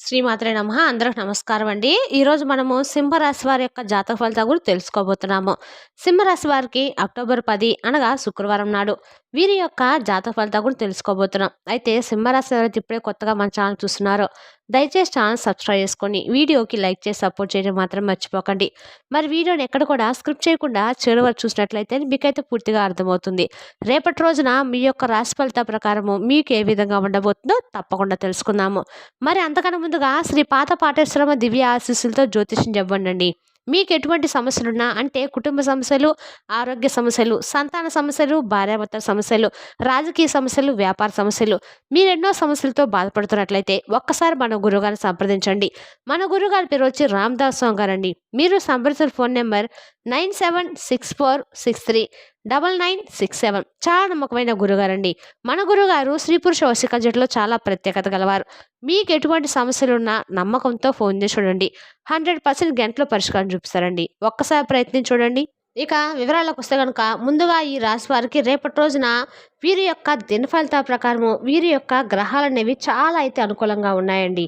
శ్రీమాత్రే నమః. అందరికి నమస్కారం అండి. ఈరోజు మనము సింహరాశి వారి యొక్క జాతక ఫలితాల గురించి తెలుసుకోబోతున్నాము. సింహరాశి వారికి అక్టోబర్ 10 అనగా శుక్రవారం నాడు వీరి యొక్క జాతక ఫలితాల గురించి తెలుసుకోబోతున్నాం. అయితే సింహరాశి ఎవరైతే ఇప్పుడే కొత్తగా మన ఛానల్ చూస్తున్నారో దయచేసి ఛానల్ సబ్స్క్రైబ్ చేసుకొని వీడియోకి లైక్ చేసి సపోర్ట్ చేయడం మాత్రం మర్చిపోకండి. మరి వీడియోని ఎక్కడ కూడా స్క్రిప్ట్ చేయకుండా చివరి వరకు చూసినట్లయితే మీకైతే పూర్తిగా అర్థమవుతుంది. రేపటి రోజున మీ యొక్క రాశి ఫలితాల ప్రకారము మీకు ఏ విధంగా ఉండబోతుందో తప్పకుండా తెలుసుకుందాము. మరి అంతకన్నా ముందుగా శ్రీ పాత పాటేశ్వరమ్మ దివ్య ఆశీస్సులతో జ్యోతిష్యం చెప్పండి. మీకు ఎటువంటి సమస్యలున్నా అంటే కుటుంబ సమస్యలు, ఆరోగ్య సమస్యలు, సంతాన సమస్యలు, భార్యాభర్తల సమస్యలు, రాజకీయ సమస్యలు, వ్యాపార సమస్యలు, మీరెన్నో సమస్యలతో బాధపడుతున్నట్లయితే ఒక్కసారి మన గురువుగారిని సంప్రదించండి. మన గురువుగారి పేరు వచ్చి రామదాస్ స్వామి గారండి. మీరు సంప్రదించిన ఫోన్ నెంబర్ 9764639967. చాలా నమ్మకమైన గురుగారండి. మన గురుగారు స్త్రీ పురుష వశీకరణ జట్టులో చాలా ప్రత్యేకత గలవారు. మీకు ఎటువంటి సమస్యలున్నా నమ్మకంతో ఫోన్ చేసి చూడండి. 100% గంటలో పరిష్కారం చూపిస్తారండి. ఒక్కసారి ప్రయత్నించి చూడండి. ఇక వివరాలకు వస్తే కనుక ముందుగా ఈ రాశి వారికి రేపటి రోజున వీరి యొక్క దిన ఫలితాల ప్రకారము వీరి యొక్క గ్రహాలు అనేవి చాలా అయితే అనుకూలంగా ఉన్నాయండి.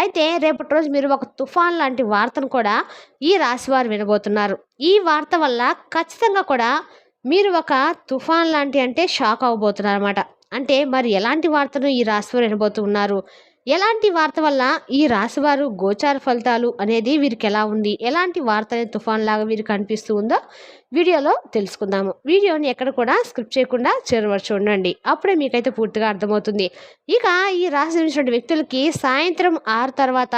అయితే రేపటి రోజు మీరు ఒక తుఫాన్ లాంటి వార్తను కూడా ఈ రాశి వారు వినబోతున్నారు. ఈ వార్త వల్ల ఖచ్చితంగా కూడా మీరు ఒక తుఫాన్ లాంటి అంటే షాక్ అవ్వబోతున్నారు అనమాట. అంటే మరి ఎలాంటి వార్తను ఈ రాశి వారు వినబోతున్నారు, ఎలాంటి వార్త వల్ల ఈ రాశివారు గోచార ఫలితాలు అనేది వీరికి ఎలా ఉంది, ఎలాంటి వార్త అనేది తుఫాన్ లాగా వీరికి కనిపిస్తూ ఉందో వీడియోలో తెలుసుకుందాము. వీడియోని ఎక్కడ కూడా స్క్రిప్ట్ చేయకుండా చివరి వరకు చూడండి. అప్పుడే మీకైతే పూర్తిగా అర్థమవుతుంది. ఇక ఈ రాశి జన్మించిన వ్యక్తులకి సాయంత్రం 6 తర్వాత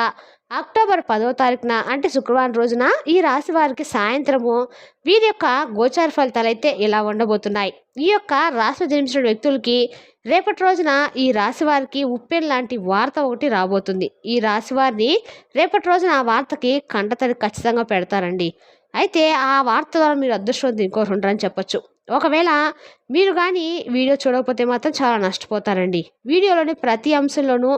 అక్టోబర్ 10వ తారీఖున అంటే శుక్రవారం రోజున ఈ రాశి వారికి సాయంత్రము వీరి యొక్క గోచార ఫలితాలు అయితే ఇలా ఉండబోతున్నాయి. ఈ యొక్క రాశి జన్మించిన వ్యక్తులకి రేపటి రోజున ఈ రాశి వారికి ఉప్పెన్ లాంటి వార్త ఒకటి రాబోతుంది. ఈ రాశి వారిని రేపటి రోజున ఆ వార్తకి కంటతడి ఖచ్చితంగా పెడతారండి. అయితే ఆ వార్త ద్వారా మీరు అదృష్టవంతులు ఇంకోరు ఉంటారని చెప్పొచ్చు. ఒకవేళ మీరు కానీ వీడియో చూడకపోతే మాత్రం చాలా నష్టపోతారండి. వీడియోలోని ప్రతి అంశంలోనూ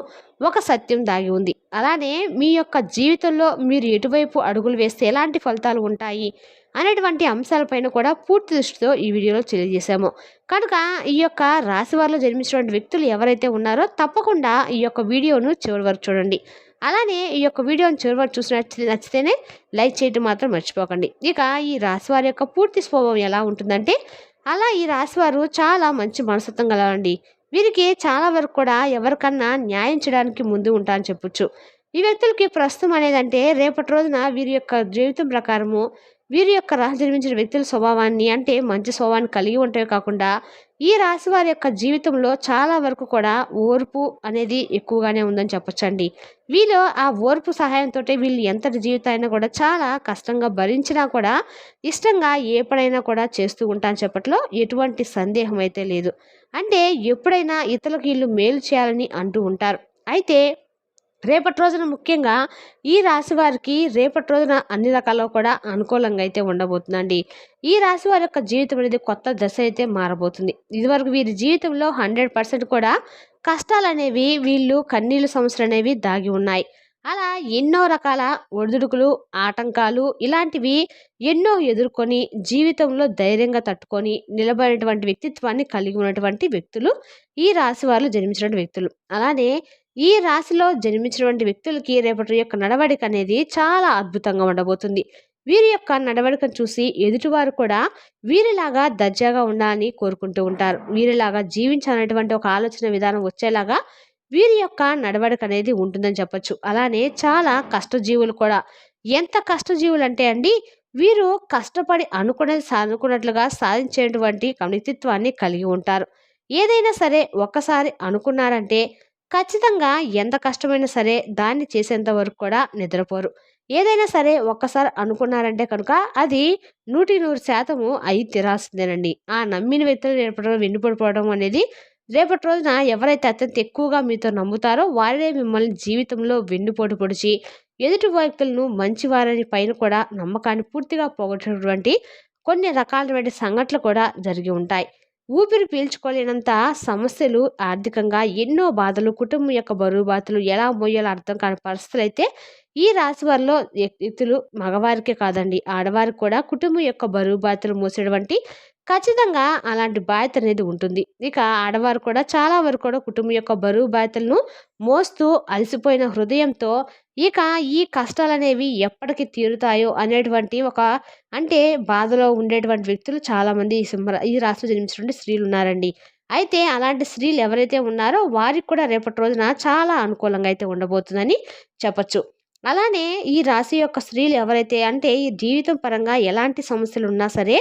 ఒక సత్యం దాగి ఉంది. అలానే మీ యొక్క జీవితంలో మీరు ఎటువైపు అడుగులు వేస్తే ఎలాంటి ఫలితాలు ఉంటాయి అనేటువంటి అంశాలపైన కూడా పూర్తి దృష్టితో ఈ వీడియోలో తెలియజేశాము. కనుక ఈ యొక్క రాశి వారిలో జన్మించినటువంటి వ్యక్తులు ఎవరైతే ఉన్నారో తప్పకుండా ఈ యొక్క వీడియోను చివరి వరకు చూడండి. అలానే ఈ యొక్క వీడియోని చివరి వరకు నచ్చితేనే లైక్ చేయడం మాత్రం మర్చిపోకండి. ఇక ఈ రాశి వారి యొక్క పూర్తి స్వభావం ఎలా ఉంటుందంటే అలా ఈ రాశివారు చాలా మంచి మనస్తత్వం గలవండి. వీరికి చాలా వరకు కూడా ఎవరికన్నా న్యాయం చేయడానికి ముందు ఉంటారని చెప్పొచ్చు. ఈ వ్యక్తులకి ప్రస్తుతం అనేదంటే రేపటి రోజున వీరి యొక్క జీవితం ప్రకారము వీరి యొక్క రాశి జన్మించిన వ్యక్తుల స్వభావాన్ని అంటే మంచి స్వభావాన్ని కలిగి ఉంటే కాకుండా ఈ రాశి వారి యొక్క జీవితంలో చాలా వరకు కూడా ఓర్పు అనేది ఎక్కువగానే ఉందని చెప్పొచ్చండి. వీళ్ళు ఆ ఓర్పు సహాయంతో వీళ్ళు ఎంతటి జీవితాన్ని కూడా చాలా కష్టంగా భరించినా కూడా ఇష్టంగా ఏ పనైనా కూడా చేస్తూ ఉంటాను చెప్పట్లో ఎటువంటి సందేహం అయితే లేదు. అంటే ఎప్పుడైనా ఇతరులకు వీళ్ళు మేలు చేయాలని అంటూ ఉంటారు. అయితే రేపటి రోజున ముఖ్యంగా ఈ రాశి వారికి రేపటి రోజున అన్ని రకాల్లో కూడా అనుకూలంగా అయితే ఉండబోతుందండి. ఈ రాశి వారి యొక్క జీవితం అనేది కొత్త దశ అయితే మారబోతుంది. ఇదివరకు వీరి జీవితంలో 100% కూడా కష్టాలు అనేవి వీళ్ళు కన్నీళ్ళు సమస్యలు అనేవి దాగి ఉన్నాయి. అలా ఎన్నో రకాల ఒడిదుడుకులు, ఆటంకాలు ఇలాంటివి ఎన్నో ఎదుర్కొని జీవితంలో ధైర్యంగా తట్టుకొని నిలబడినటువంటి వ్యక్తిత్వాన్ని కలిగి ఉన్నటువంటి వ్యక్తులు ఈ రాశి వారిలో జన్మించిన వ్యక్తులు. అలానే ఈ రాశిలో జన్మించినటువంటి వ్యక్తులకి రేపటి యొక్క నడవడిక అనేది చాలా అద్భుతంగా ఉండబోతుంది. వీరి యొక్క నడవడికను చూసి ఎదుటివారు కూడా వీరిలాగా దర్జాగా ఉండాలని కోరుకుంటూ ఉంటారు. వీరిలాగా జీవించాలనేటువంటి ఒక ఆలోచన విధానం వచ్చేలాగా వీరి యొక్క నడవడిక అనేది ఉంటుందని చెప్పొచ్చు. అలానే చాలా కష్టజీవులు కూడా ఎంత కష్టజీవులు అంటే అండి వీరు కష్టపడి అనుకున్నట్లుగా సాధించేటువంటి వ్యక్తిత్వాన్ని కలిగి ఉంటారు. ఏదైనా సరే ఒక్కసారి అనుకున్నారంటే ఖచ్చితంగా ఎంత కష్టమైనా సరే దాన్ని చేసేంత వరకు కూడా నిద్రపోరు. ఏదైనా సరే ఒక్కసారి అనుకున్నారంటే కనుక అది 100% అయి తీరాల్సిందేనండి. ఆ నమ్మిన వ్యక్తులు రేపటి రోజు వెన్నుపడిపోవడం అనేది రేపటి రోజున ఎవరైతే అత్యంత ఎక్కువగా మీతో నమ్ముతారో వారే మిమ్మల్ని జీవితంలో వెన్నుపోటు పొడిచి ఎదుటి వ్యక్తులను మంచివారని పైన కూడా నమ్మకాన్ని పూర్తిగా పోగొట్టినటువంటి కొన్ని రకాలైన సంఘటనలు కూడా జరిగి ఉంటాయి. ఊపిరి పీల్చుకోలేనంత సమస్యలు, ఆర్థికంగా ఎన్నో బాధలు, కుటుంబం యొక్క బరువు బాతులు ఎలా మోయాలో అర్థం కాని పరిస్థితులు అయితే ఈ రాశి వారిలో వ్యక్తులు మగవారికే కాదండి ఆడవారికి కూడా కుటుంబం యొక్క బరువు బాతులు మోసేటువంటి ఖచ్చితంగా అలాంటి బాధ్యత అనేది ఉంటుంది. ఇక ఆడవారు కూడా చాలా వరకు కూడా కుటుంబం యొక్క బరువు బాధ్యతలను మోస్తూ అలసిపోయిన హృదయంతో ఇక ఈ కష్టాలనేవి ఎప్పటికి తీరుతాయో అనేటువంటి ఒక అంటే బాధలో ఉండేటువంటి వ్యక్తులు చాలామంది ఈ రాశిలో జన్మించినటువంటి స్త్రీలున్నారండి. అయితే అలాంటి స్త్రీలు ఎవరైతే ఉన్నారో వారికి కూడా రేపటి రోజున చాలా అనుకూలంగా అయితే ఉండబోతుందని చెప్పొచ్చు. అలానే ఈ రాశి యొక్క స్త్రీలు ఎవరైతే అంటే ఈ జీవితం పరంగా ఎలాంటి సమస్యలున్నా సరే,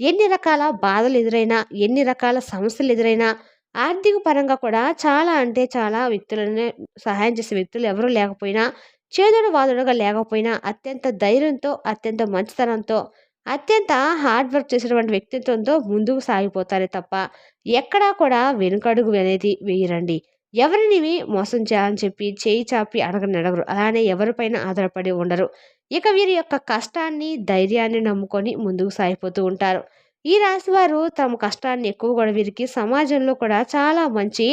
ఎన్ని రకాల బాధలు ఎదురైనా, ఎన్ని రకాల సమస్యలు ఎదురైనా, ఆర్థిక పరంగా కూడా చాలా అంటే చాలా వ్యక్తులనే సహాయం చేసే వ్యక్తులు ఎవరు లేకపోయినా, చేదోడు వాదోడుగా లేకపోయినా, అత్యంత ధైర్యంతో, అత్యంత మంచితనంతో, అత్యంత హార్డ్ వర్క్ చేసినటువంటి వ్యక్తిత్వంతో ముందుకు సాగిపోతారే తప్ప, ఎక్కడా కూడా వెనుకడుగు అనేది వేయరండి. ఎవరిని మోసం చేయాలని చెప్పి చేయి చాపి అడగరు. అలానే ఎవరిపైన ఆధారపడి ఉండరు. ఇక వీరి యొక్క కష్టాన్ని, ధైర్యాన్ని నమ్ముకొని ముందుకు సాగిపోతూ ఉంటారు. ఈ రాశివారు తమ కష్టాన్ని ఎక్కువ కూడా వీరికి సమాజంలో కూడా చాలా మంచి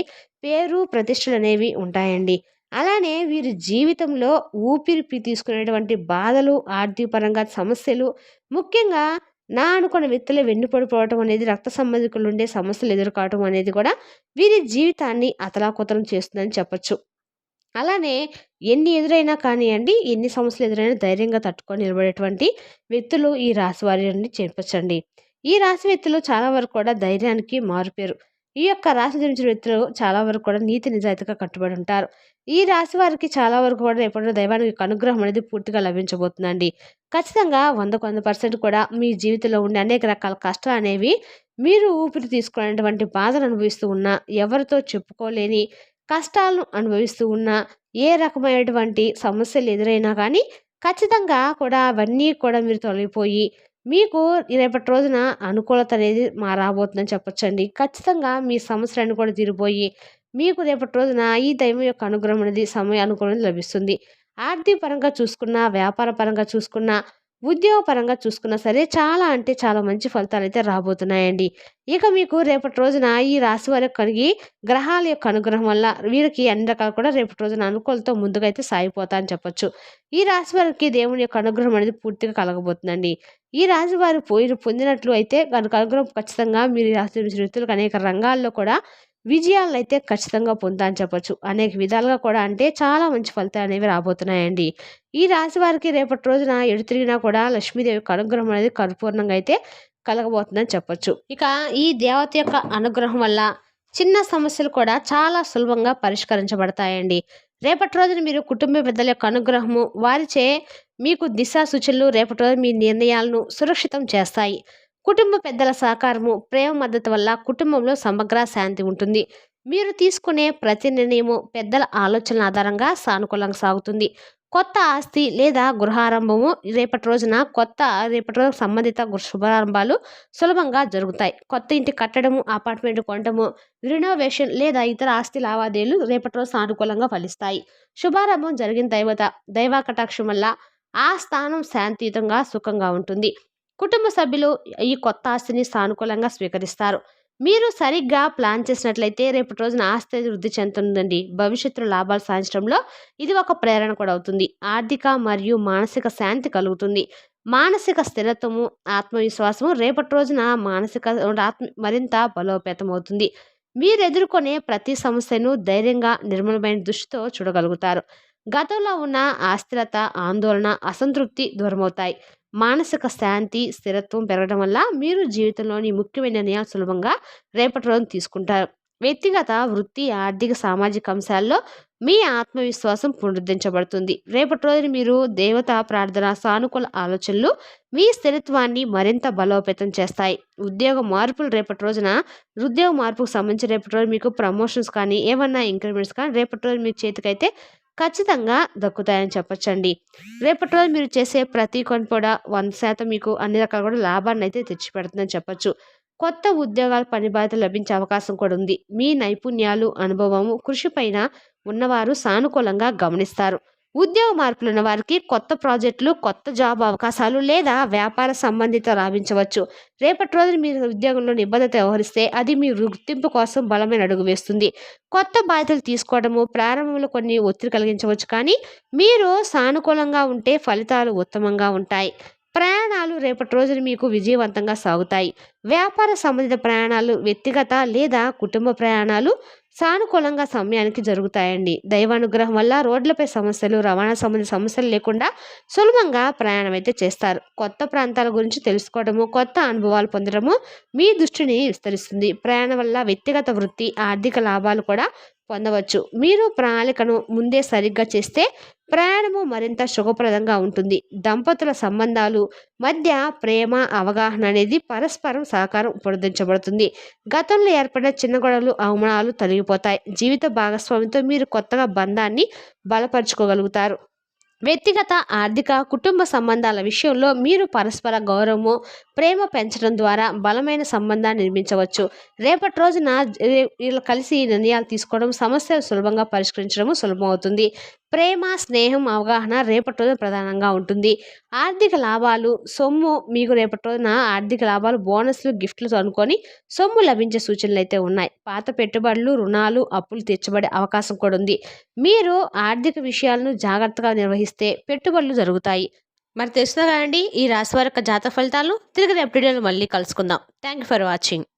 పేరు, ప్రతిష్టలనేవి ఉంటాయండి. అలానే వీరి జీవితంలో తీసుకునేటువంటి బాధలు, ఆర్థిక పరంగా సమస్యలు, ముఖ్యంగా అనుకున్న వ్యక్తులే వెన్నుపడిపోవటం అనేది, రక్త సంబంధికులు ఉండే సమస్యలు ఎదుర్కోవటం అనేది కూడా వీరి జీవితాన్ని అతలాకుతలం చేస్తుందని చెప్పొచ్చు. అలానే ఎన్ని ఎదురైనా కానియండి, ఎన్ని సమస్యలు ఎదురైనా ధైర్యంగా తట్టుకొని నిలబడేటువంటి వ్యక్తులు ఈ రాశి వారి అని చెప్పొచ్చండి. ఈ రాశి వ్యక్తులు చాలా వరకు కూడా ధైర్యానికి మారుపేరు. ఈ యొక్క రాశి జన్మించిన వ్యక్తులు చాలా వరకు కూడా నీతి నిజాయితీగా కట్టుబడి ఉంటారు. ఈ రాశి వారికి చాలా వరకు కూడా రేపటి దైవానికి యొక్క అనుగ్రహం అనేది పూర్తిగా లభించబోతుందండి. ఖచ్చితంగా 100% కూడా మీ జీవితంలో ఉండే అనేక రకాల కష్టాలు అనేవి మీరు ఊపిరి తీసుకునేటువంటి బాధలు అనుభవిస్తూ ఉన్నా, ఎవరితో చెప్పుకోలేని కష్టాలను అనుభవిస్తూ ఉన్నా, ఏ రకమైనటువంటి సమస్యలు ఎదురైనా కానీ ఖచ్చితంగా కూడా అవన్నీ కూడా మీరు తొలగిపోయి మీకు రేపటి రోజున అనుకూలత అనేది రాబోతుందని చెప్పొచ్చండి. ఖచ్చితంగా మీ సమస్యలన్నీ కూడా తీరిపోయి మీకు రేపటి రోజున ఈ దైవం యొక్క అనుగ్రహం అనేది అనుకూలం లభిస్తుంది. ఆర్థిక పరంగా చూసుకున్నా, వ్యాపార పరంగా చూసుకున్నా, ఉద్యోగ పరంగా చూసుకున్నా సరే చాలా అంటే చాలా మంచి ఫలితాలైతే రాబోతున్నాయండి. ఇక మీకు రేపటి రోజున ఈ రాశి వారికి కలిగి గ్రహాల యొక్క అనుగ్రహం వల్ల వీరికి అన్ని రకాలు కూడా రేపటి రోజున అనుకూలతో ముందుకైతే సాగిపోతా అని చెప్పొచ్చు. ఈ రాశి వారికి దేవుని యొక్క అనుగ్రహం అనేది పూర్తిగా కలగబోతుందండి. ఈ రాశి వారు పొందినట్లు అయితే కనుక అనుగ్రహం ఖచ్చితంగా మీరు ఈ రాశి వ్యక్తులకు అనేక రంగాల్లో కూడా విజయాలను అయితే ఖచ్చితంగా పొందా అని చెప్పొచ్చు. అనేక విధాలుగా కూడా అంటే చాలా మంచి ఫలితాలు అనేవి రాబోతున్నాయండి. ఈ రాశి వారికి రేపటి రోజున ఎటు తిరిగినా కూడా లక్ష్మీదేవి యొక్క అనుగ్రహం అనేది పరిపూర్ణంగా అయితే కలగబోతుందని చెప్పొచ్చు. ఇక ఈ దేవత యొక్క అనుగ్రహం వల్ల చిన్న సమస్యలు కూడా చాలా సులభంగా పరిష్కరించబడతాయండి. రేపటి రోజున మీరు కుటుంబ పెద్దల యొక్క అనుగ్రహము వారిచే మీకు దిశా సూచనలు రేపటి రోజు మీ నిర్ణయాలను సురక్షితం చేస్తాయి. కుటుంబ పెద్దల సహకారము, ప్రేమ మద్దతు వల్ల కుటుంబంలో సమగ్ర శాంతి ఉంటుంది. మీరు తీసుకునే ప్రతి నిర్ణయము పెద్దల ఆలోచనల ఆధారంగా సానుకూలంగా సాగుతుంది. కొత్త ఆస్తి లేదా గృహారంభము రేపటి రోజున రేపటి రోజు సంబంధిత శుభారంభాలు సులభంగా జరుగుతాయి. కొత్త ఇంటి కట్టడము, అపార్ట్మెంట్ కొనడము, రినోవేషన్ లేదా ఇతర ఆస్తి లావాదేవీలు రేపటి రోజు సానుకూలంగా ఫలిస్తాయి. శుభారంభం జరిగిన దైవ కటాక్షం వల్ల ఆ స్థానం శాంతియుతంగా సుఖంగా ఉంటుంది. కుటుంబ సభ్యులు ఈ కొత్త ఆస్తిని సానుకూలంగా స్వీకరిస్తారు. మీరు సరిగ్గా ప్లాన్ చేసినట్లయితే రేపటి రోజున ఆస్తి వృద్ధి చెందుతుందండి. భవిష్యత్తులో లాభాలు సాధించడంలో ఇది ఒక ప్రేరణ కూడా అవుతుంది. ఆర్థిక మరియు మానసిక శాంతి కలుగుతుంది. మానసిక స్థిరత్వము, ఆత్మవిశ్వాసము రేపటి రోజున మరింత బలోపేతం అవుతుంది. మీరు ఎదుర్కొనే ప్రతి సమస్యను ధైర్యంగా, నిర్మలమైన దృష్టితో చూడగలుగుతారు. గతంలో ఉన్న అస్థిరత, ఆందోళన, అసంతృప్తి దూరమవుతాయి. మానసిక శాంతి, స్థిరత్వం పెరగడం వల్ల మీరు జీవితంలోని ముఖ్యమైన నిర్ణయాలు సులభంగా రేపటి రోజున తీసుకుంటారు. వ్యక్తిగత, వృత్తి, ఆర్థిక, సామాజిక అంశాల్లో మీ ఆత్మవిశ్వాసం పునరుద్ధరించబడుతుంది. రేపటి రోజున మీరు దేవతా ప్రార్థన, సానుకూల ఆలోచనలు మీ స్థిరత్వాన్ని మరింత బలోపేతం చేస్తాయి. ఉద్యోగ మార్పుకు సంబంధించి రేపటి రోజు మీకు ప్రమోషన్స్ కానీ ఏమన్నా ఇంక్రిమెంట్స్ కానీ రేపటి రోజు మీ చేతికైతే ఖచ్చితంగా దక్కుతాయని చెప్పొచ్చండి. రేపటి రోజు మీరు చేసే ప్రతి కొని కూడా 100% మీకు అన్ని రకాల కూడా లాభాన్ని అయితే తెచ్చిపెడుతుందని చెప్పొచ్చు. కొత్త ఉద్యోగాల పని బాధ్యతలు లభించే అవకాశం కూడా ఉంది. మీ నైపుణ్యాలు, అనుభవము, కృషి పైన ఉన్నవారు సానుకూలంగా గమనిస్తారు. ఉద్యోగ మార్పులున్న వారికి కొత్త ప్రాజెక్టులు, కొత్త జాబ్ అవకాశాలు లేదా వ్యాపార సంబంధిత లాభించవచ్చు. రేపటి రోజున మీరు ఉద్యోగంలో నిబద్ధత వ్యవహరిస్తే అది మీ గుర్తింపు కోసం బలమైన అడుగు వేస్తుంది. కొత్త బాధ్యతలు తీసుకోవడము ప్రారంభంలో కొన్ని ఒత్తిడి కలిగించవచ్చు, కానీ మీరు సానుకూలంగా ఉంటే ఫలితాలు ఉత్తమంగా ఉంటాయి. ప్రయాణాలు రేపటి రోజున మీకు విజయవంతంగా సాగుతాయి. వ్యాపార సంబంధిత ప్రయాణాలు, వ్యక్తిగత లేదా కుటుంబ ప్రయాణాలు సానుకూలంగా సమయానికి జరుగుతాయండి. దైవానుగ్రహం వల్ల రోడ్లపై సమస్యలు, రవాణా సంబంధిత సమస్యలు లేకుండా సులభంగా ప్రయాణం అయితే చేస్తారు. కొత్త ప్రాంతాల గురించి తెలుసుకోవడము, కొత్త అనుభవాలు పొందడము మీ దృష్టిని విస్తరిస్తుంది. ప్రయాణం వల్ల వ్యక్తిగత, వృత్తి, ఆర్థిక లాభాలు కూడా పొందవచ్చు. మీరు ప్రణాళికను ముందే సరిగ్గా చేస్తే ప్రయాణము మరింత సుఖప్రదంగా ఉంటుంది. దంపతుల సంబంధాలు మధ్య ప్రేమ, అవగాహన అనేది పరస్పరం సహకారం పొందించబడుతుంది. గతంలో ఏర్పడిన చిన్న గొడవలు, అవమానాలు తొలగిపోతాయి. జీవిత భాగస్వామితో మీరు కొత్తగా బంధాన్ని బలపరుచుకోగలుగుతారు. వ్యక్తిగత, ఆర్థిక, కుటుంబ సంబంధాల విషయంలో మీరు పరస్పర గౌరవము, ప్రేమ పెంచడం ద్వారా బలమైన సంబంధాన్ని నిర్మించవచ్చు. రేపటి రోజున వీళ్ళు కలిసి నిర్ణయాలు తీసుకోవడం, సమస్యలు సులభంగా పరిష్కరించడం సులభమవుతుంది. ప్రేమ, స్నేహం, అవగాహన రేపటి రోజున ప్రధానంగా ఉంటుంది. ఆర్థిక లాభాలు, సొమ్ము మీకు రేపటి రోజున ఆర్థిక లాభాలు, బోనస్లు, గిఫ్ట్లు అనుకొని సొమ్ము లభించే సూచనలు అయితే ఉన్నాయి. పాత పెట్టుబడులు, రుణాలు, అప్పులు తీర్చబడే అవకాశం కూడా ఉంది. మీరు ఆర్థిక విషయాలను జాగ్రత్తగా నిర్వహిస్తే పెట్టుబడులు జరుగుతాయి. మరి తెలుసుగా అండి ఈ రాశి వారి యొక్క జాతక ఫలితాలు. తిరిగి రేపు వీడియోలో మళ్ళీ కలుసుకుందాం. Thank you for watching.